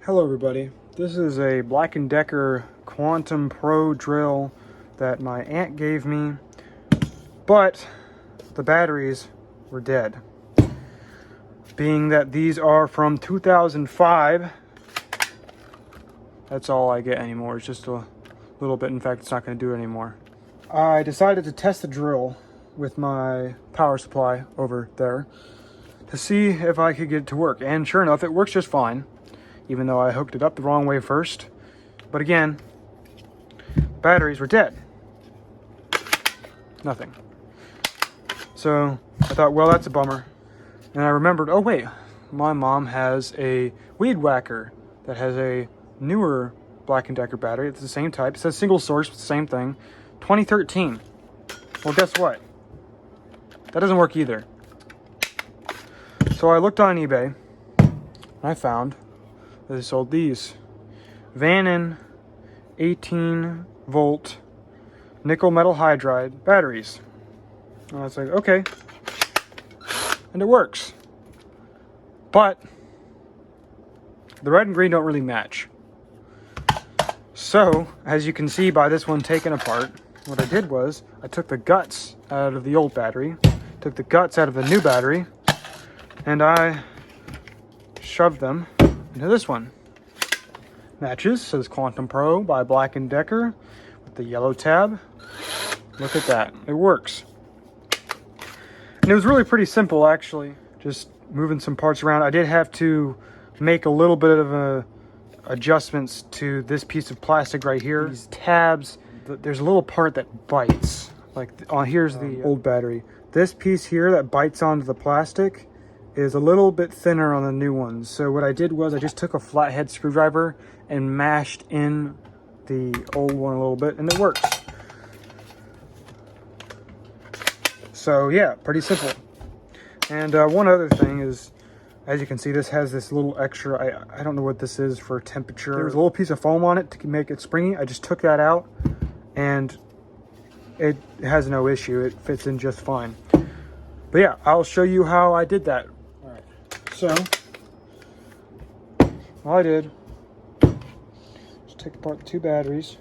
Hello everybody, this is a Black & Decker Quantum Pro drill that my aunt gave me, but the batteries were dead. Being that these are from 2005, that's all I get anymore. It's just a little bit. In fact, it's not going to do it anymore. I decided to test the drill with my power supply over there to see if I could get it to work, and sure enough, it works just fine. Even though I hooked it up the wrong way first. But again, batteries were dead. Nothing. So I thought, well, that's a bummer. And I remembered, oh wait, my mom has a weed whacker that has a newer Black & Decker battery. It's the same type. It says single source, but the same thing. 2013. Well, guess what? That doesn't work either. So I looked on eBay, and I found they sold these Vanin 18 volt nickel metal hydride batteries. And I was like, okay, and it works, but the red and green don't really match. So as you can see by this one taken apart, what I did was I took the guts out of the old battery, took the guts out of the new battery, and I shoved them into this one. Matches, says Quantum Pro by Black & Decker with the yellow tab. Look at that, it works. And it was really pretty simple actually, just moving some parts around. I did have to make a little bit of adjustments to this piece of plastic right here. These tabs, there's a little part that bites. Like, here's the old battery. This piece here that bites onto the plastic is a little bit thinner on the new ones. So what I did was I just took a flathead screwdriver and mashed in the old one a little bit, and it works. So yeah, pretty simple. And one other thing is, as you can see, this has this little extra, I don't know what this is for temperature. There's a little piece of foam on it to make it springy. I just took that out, and it has no issue. It fits in just fine. But yeah, I'll show you how I did that. So, all I did was take apart the two batteries.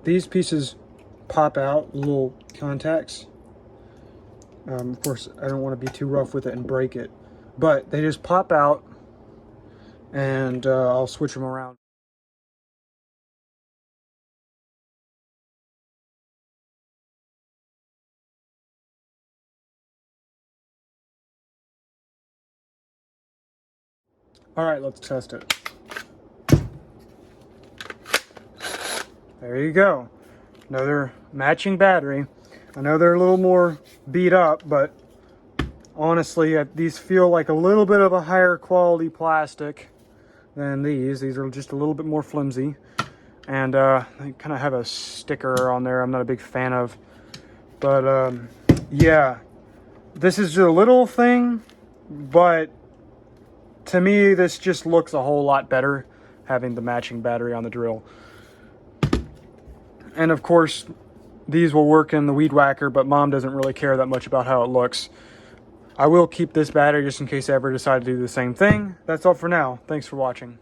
These pieces pop out, little contacts. Of course, I don't want to be too rough with it and break it, but they just pop out, and I'll switch them around. All right, let's test it. There you go. Another matching battery. I know they're a little more beat up, but honestly, these feel like a little bit of a higher quality plastic than these. These are just a little bit more flimsy. And they kind of have a sticker on there I'm not a big fan of. But yeah, this is just a little thing, but to me, this just looks a whole lot better having the matching battery on the drill. And of course, these will work in the weed whacker, but Mom doesn't really care that much about how it looks. I will keep this battery just in case I ever decide to do the same thing. That's all for now. Thanks for watching.